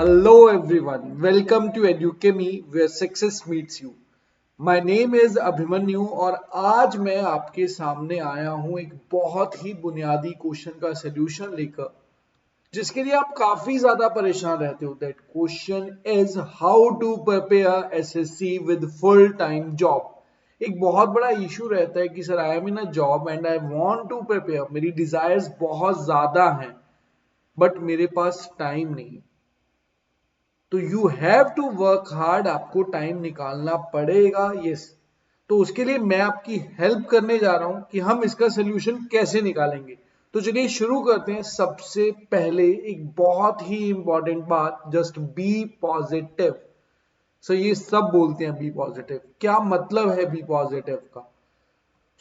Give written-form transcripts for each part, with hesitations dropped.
Hello everyone, welcome to Educami where success meets you. My name is Abhimanyu और आज मैं आपके सामने आया हूं एक बहुत ही बुनियादी क्वेश्चन का सलूशन लेकर जिसके लिए आप काफी ज्यादा परेशान रहते हो. That question is how to prepare SSC with full time job. एक बहुत बड़ा इशू रहता है कि sir I am in a job and I want to prepare, मेरी डिजायर्स बहुत ज्यादा हैं बट मेरे पास टाइम नहीं. तो you have to work hard, आपको टाइम निकालना पड़ेगा. यस, तो उसके लिए मैं आपकी हेल्प करने जा रहा हूं कि हम इसका सोल्यूशन कैसे निकालेंगे. तो चलिए शुरू करते हैं. सबसे पहले एक बहुत ही इंपॉर्टेंट बात, जस्ट बी पॉजिटिव. सो ये सब बोलते हैं बी पॉजिटिव, क्या मतलब है बी पॉजिटिव का?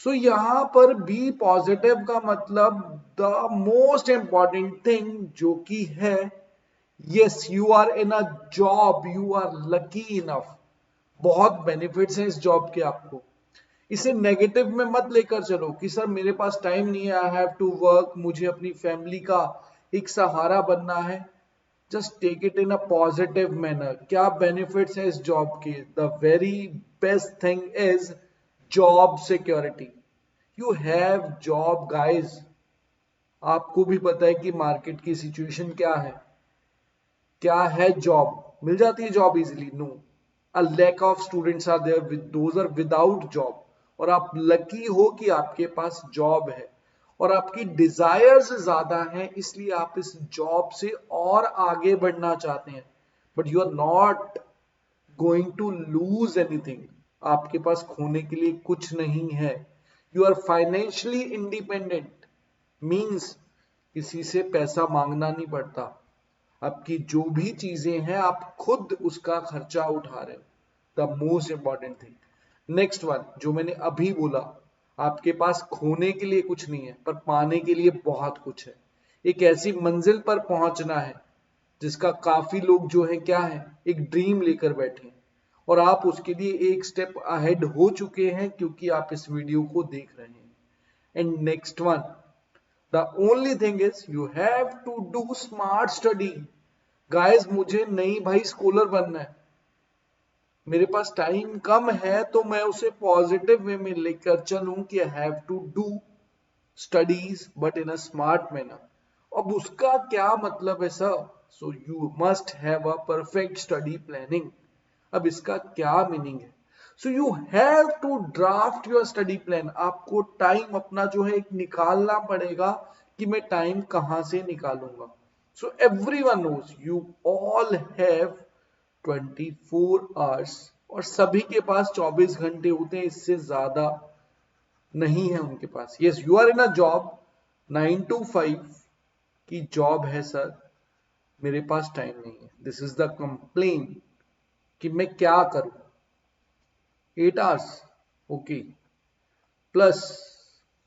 सो यहां पर बी पॉजिटिव का मतलब द मोस्ट इंपॉर्टेंट थिंग जो कि है, yes you are in a job, you are lucky enough. बहुत बेनिफिट्स हैं इस जॉब के आपको. इसे नेगेटिव में मत लेकर चलो कि सर मेरे पास टाइम नहीं है, आई हैव टू वर्क, मुझे अपनी फैमिली का एक सहारा बनना है. Just take it in a positive manner. क्या बेनिफिट्स हैं इस जॉब के? The very best thing is job security. You have job guys. आपको भी पता है कि मार्केट की सिचुएशन क्या है. क्या है? जॉब मिल जाती है job easily? No. A lack of students are there those are without job. और आप लकी हो कि आपके पास जॉब है और आपकी डिजायर्स ज्यादा हैं, इसलिए आप इस जॉब से और आगे बढ़ना चाहते हैं. But you are not going to lose anything. आपके पास खोने के लिए कुछ नहीं है. You are financially independent, means किसी से पैसा मांगना नहीं पड़ता. आपकी जो भी चीजें हैं आप खुद उसका खर्चा उठा रहे हो. The most important thing. Next one जो मैंने अभी बोला, आपके पास खोने के लिए कुछ नहीं है पर पाने के लिए बहुत कुछ है. एक ऐसी मंजिल पर पहुंचना है जिसका काफी लोग जो है क्या है, एक ड्रीम लेकर बैठे हैं और आप उसके लिए एक स्टेप अहेड हो चुके हैं क्योंकि आप इस वीडियो को देख रहे हैं. And next one, the only thing is you have to do smart study. Guys मुझे नहीं भाई स्कॉलर बनना है, मेरे पास टाइम कम है तो मैं उसे पॉजिटिव वे में लेकर चलूं कि I have to do studies but in a smart manner. अब उसका क्या मतलब है sir? So you must have a perfect study planning. अब इसका क्या मीनिंग है? So you have to draft your study plan. आपको टाइम अपना जो है एक निकालना पड़ेगा कि मैं टाइम कहां से निकालूंगा. So everyone knows you all have 24 hours और सभी के पास 24 घंटे होते हैं, इससे ज्यादा नहीं है उनके पास. Yes you are in a job, 9 to 5 की जॉब है सर, मेरे पास टाइम नहीं है. दिस इज द कंप्लेन कि मैं क्या करूं. 8 आवर्स ओके प्लस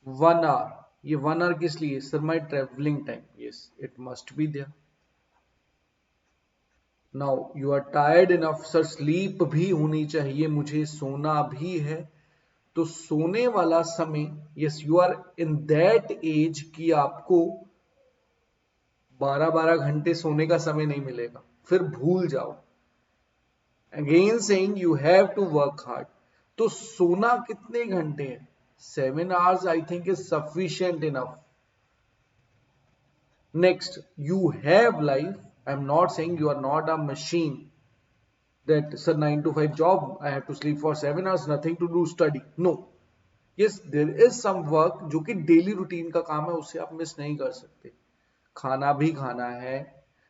1 आवर. ये 1 आवर किस लिए? Sir my travelling time. Yes it must be there. Now you are tired enough. Sir sleep भी होनी चाहिए, मुझे सोना भी है. तो सोने वाला समय, yes you are in that age कि आपको 12-12 घंटे सोने का समय नहीं मिलेगा, फिर भूल जाओ. Again saying you have to work hard. तो सोना कितने घंटे हैं? 7 hours I think is sufficient enough. Next, you have life. I am not saying you are not a machine that sir 9 to 5 job, I have to sleep for 7 hours, nothing to do study. No. Yes, there is some work जो कि daily routine का काम है, उसे आप miss नहीं कर सकते. खाना भी खाना है,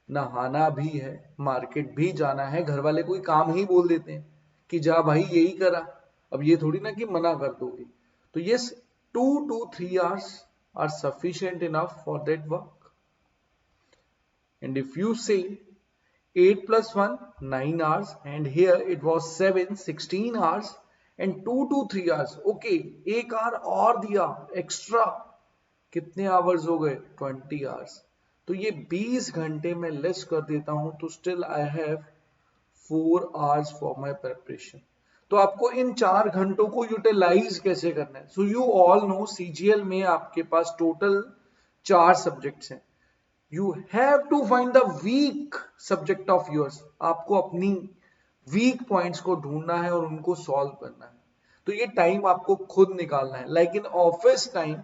नहाना भी है, मार्केट भी जाना है. घर वाले कोई काम ही बोल देते हैं कि जा भाई यही करा. अब ये थोड़ी ना कि मना कर दोगे. तो yes 2 to 3 hours are sufficient enough for that work. And if you say 8 plus 1 9 hours and here it was 7 16 hours and 2 to 3 hours. okay, 1 hour और दिया एक्स्ट्रा, कितने आवर्स हो गए? 20 आवर्स. तो ये 20 घंटे में लेस कर देता हूं तो still I have 4 hours for my preparation. तो आपको इन 4 घंटों को यूटिलाइज कैसे करना है? So you all know CGL में आपके पास टोटल 4 सब्जेक्ट्स हैं. You have to find the weak subject of yours. आपको अपनी वीक पॉइंट्स को ढूंढना है और उनको सॉल्व करना है। तो ये टाइम आपको खुद निकालना है। लाइक इन ऑफिस टाइम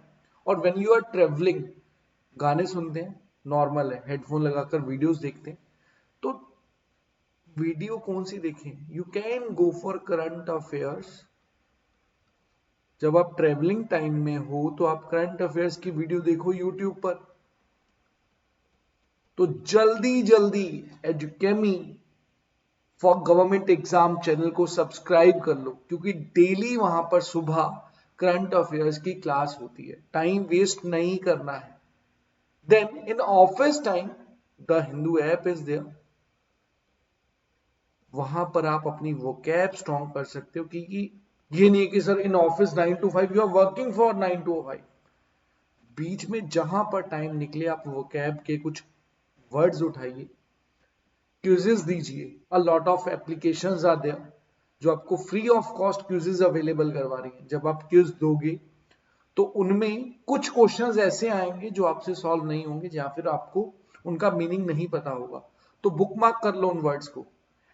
और व्हेन यू आर ट्रेवलिंग, गाने सुनते हैं, नॉर्मल है, हेडफोन लगाकर वीडियोस देखते हैं। तो वीडियो कौन सी देखें? You can go for current affairs. जब आप ट्रेवलिंग टाइम में हो तो आप करंट अफेयर्स की वीडियो देखो यूट्यूब पर। तो जल्दी जल्दी एजुकेमी फॉर गवर्नमेंट एग्जाम चैनल को सब्सक्राइब कर लो, क्योंकि डेली वहां पर सुबह करंट अफेयर्स की क्लास होती है। टाइम वेस्ट नहीं करना है। Then in office time the Hindu app is there. वहां पर आप अपनी वोकैब स्ट्रॉन्ग कर सकते हो, क्योंकि ये नहीं कि sir in office 9 to 5 you are working for 9 to 5। बीच में जहां पर टाइम निकले आप वोकैब के कुछ वर्ड्स उठाइए, क्विज़ेस दीजिए। A lot of applications are there जो आपको free of cost quizzes available करवा रही हैं। जब आप क्विज दोगे तो उनमें कुछ क्वेश्चंस ऐसे आएंगे जो आपसे सॉल्व नहीं होंगे, या फिर आपको उनका मीनिंग नहीं पता होगा। तो बुकमार्क कर लो उन वर्ड्स को।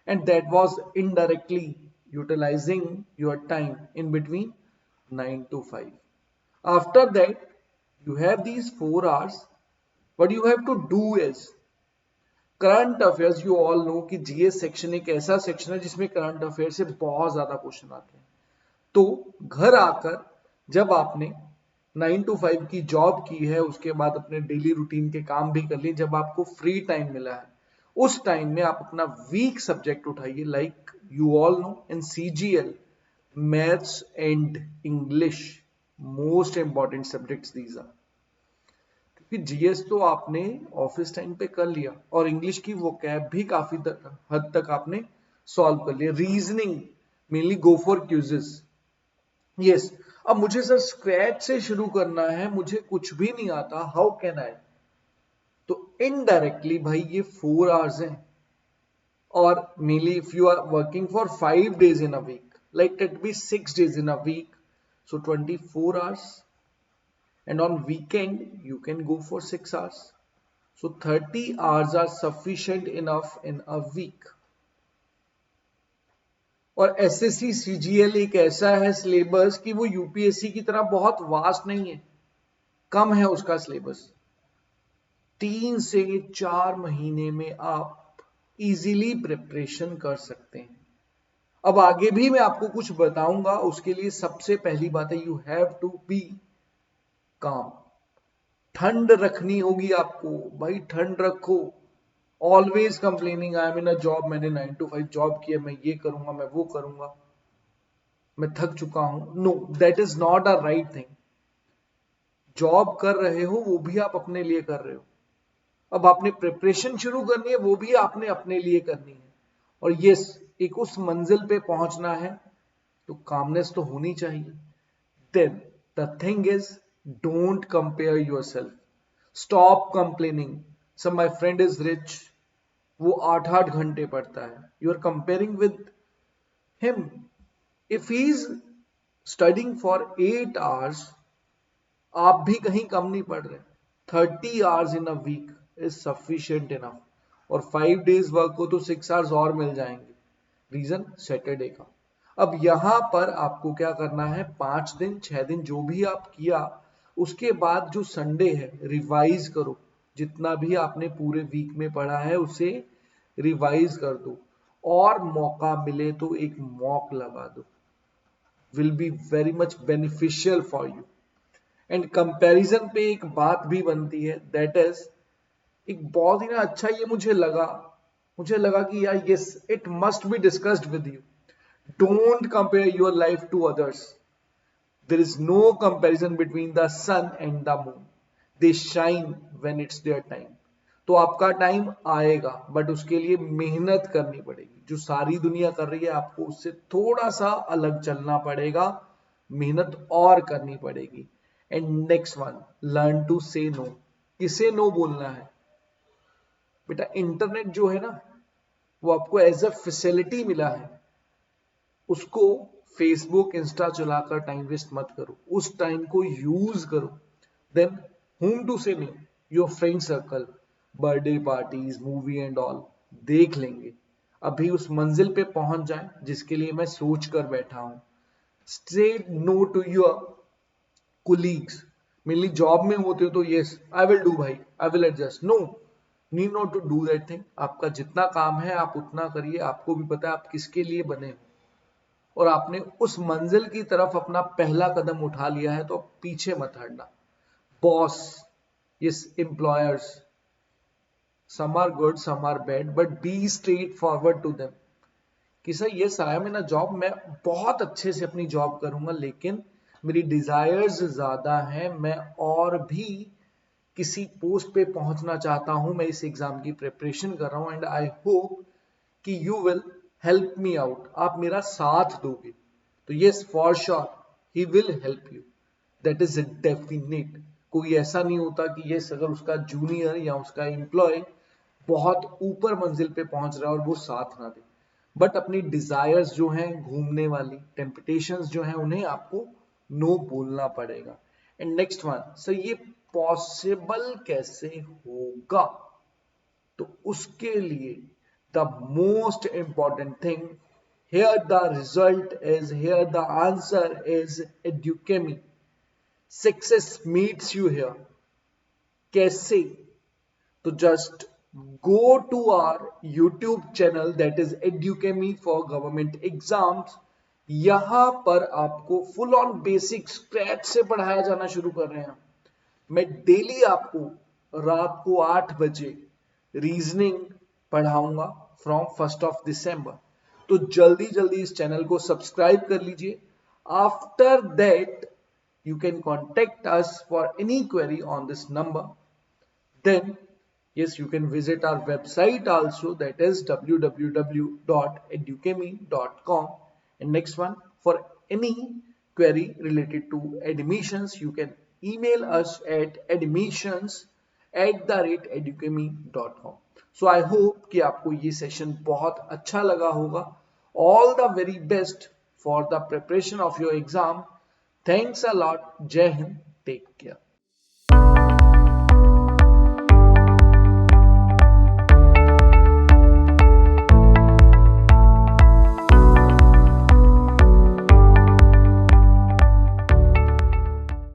And that was indirectly utilising your time in between 9 to 5। After that you have these 4 hours. What you have to do is current affairs. You all no कि जीएस सेक्शन एक ऐसा section है जिसमें current affair से बहुत ज्यादा question आते हैं। तो घर आकर जब आपने 9 to 5 की जॉब की है, उसके बाद अपने डेली रूटीन के काम भी कर लिए, जब आपको फ्री टाइम मिला है, उस टाइम में आप अपना वीक सब्जेक्ट उठाइए। Like you all know in CGL maths and English most important subjects these are. कि जीएस तो आपने ऑफिस टाइम पे कर लिया और इंग्लिश की वोकैब भी काफी हद तक आपने सॉल्व कर लिया। Reasoning mainly go for quizzes. Yes, अब मुझे सर स्क्रैच से शुरू करना है, मुझे कुछ भी नहीं आता, हाउ कैन आई? तो इनडायरेक्टली भाई ये 4 आवर्स हैं। और mainly if you are working for 5 days in a week, like it be 6 days in a week, so 24 hours, and on weekend you can go for 6 hours. So 30 hours are sufficient enough in a week. और SSC CGL एक ऐसा है syllabus कि वो UPSC की तरह बहुत vast नहीं है, कम है उसका सिलेबस। 3 से 4 महीने में आप इजीली प्रिपरेशन कर सकते हैं। अब आगे भी मैं आपको कुछ बताऊंगा, उसके लिए सबसे पहली बात है यू हैव टू बी काम। ठंड रखनी होगी आपको भाई, ठंड रखो। Always complaining I am in a job, मैंने 9 to 5 जॉब किया, मैं ये करूंगा, मैं वो करूंगा, मैं थक चुका हूं। No, that is not a right thing. Job कर रहे हो वो भी आप अपने लिए कर रहे हो। अब आपने प्रिपरेशन शुरू करनी है, वो भी आपने अपने लिए करनी है। और यस, एक उस मंजिल पे पहुंचना है तो कामनेस तो होनी चाहिए। Then the thing is don't compare yourself. Stop complaining, sir my friend is rich, वो 8-8 घंटे पढ़ता है, you are comparing with him. If he is studying for 8 hours, आप भी कहीं कम नहीं पढ़ रहे। 30 hours in a week is sufficient enough. और 5 days वर्क हो तो 6 hours और मिल जाएंगे, रीजन सैटरडे का। अब यहां पर आपको क्या करना है, 5 दिन 6 दिन जो भी आप किया, उसके बाद जो संडे है रिवाइज करो। जितना भी आपने पूरे वीक में पढ़ा है उसे रिवाइज कर दो, और मौका मिले तो एक मॉक लगा दो। Will be very much beneficial for you. And comparison पे एक बात भी बनती है, दैट इज एक बहुत ही ना अच्छा, ये मुझे लगा कि यार yes it must be discussed with you. Don't compare your life to others. There is no comparison between the sun and the moon, they shine when it's their time. तो आपका टाइम आएगा, बट उसके लिए मेहनत करनी पड़ेगी। जो सारी दुनिया कर रही है आपको उससे थोड़ा सा अलग चलना पड़ेगा, मेहनत और करनी पड़ेगी। And next one, learn to say no. किसे नो बोलना है बेटा? इंटरनेट जो है ना, वो आपको एज अ फैसिलिटी मिला है, उसको फेसबुक इंस्टा चलाकर टाइम वेस्ट मत करो, उस टाइम को यूज करो। Then whom to say no, your friend circle, birthday parties, movie and all देख लेंगे। अभी उस मंजिल पे पहुंच जाएं जिसके लिए मैं सोच कर बैठा हूं। Say no to your colleagues। Mainly job में होते हो तो यस आई विल डू भाई, I will adjust. No, need not to do that thing. आपका जितना काम है आप उतना करिए। आपको भी पता है आप किसके लिए बने हो और आपने उस मंजिल की तरफ अपना पहला कदम उठा लिया है तो पीछे मत हटना। Boss, yes, employers, some are good, some are bad, but be straightforward to them कि सर ये साया में ना जॉब, मैं बहुत अच्छे से अपनी जॉब करूंगा लेकिन मेरी डिजायर्स ज्यादा हैं, मैं और भी किसी पोस्ट पे पहुंचना चाहता हूं, मैं इस एग्जाम की प्रिपरेशन कर रहा हूं एंड आई होप कि you will help me out. आप मेरा साथ दोगे तो yes for sure he will help you, that is definite. कोई ऐसा नहीं होता कि यस अगर उसका जूनियर या उसका एम्प्लॉय बहुत ऊपर मंजिल पे पहुंच रहा है और वो साथ ना दे, बट अपनी डिजायर्स जो हैं घूमने वाली, टेम्पटेशंस जो हैं, उन्हें आपको नो बोलना पड़ेगा। एंड नेक्स्ट वन, सर ये पॉसिबल कैसे होगा? तो उसके लिए the most important thing, here the result is, here the answer is Edukemy. Success meets you here. कैसे? तो just go to our YouTube channel that is Educemi for Government Exams। यहां पर आपको फुल ऑन बेसिक स्क्रैच से पढ़ाया जाना शुरू कर रहे हैं। मैं डेली आपको रात को 8 बजे रीजनिंग पढ़ाऊंगा फ्रॉम 1 दिसंबर। तो जल्दी जल्दी इस चैनल को सब्सक्राइब कर लीजिए। After that you can contact us for any query on this number. Then yes, you can visit our website also, that is www.educemi.com. And next one, for any query related to admissions, you can email us at admissions@educemi.com. So I hope कि आपको ये session बहुत अच्छा लगा होगा। All the very best for the preparation of your exam. Thanks a lot. Jai Hind. Take care.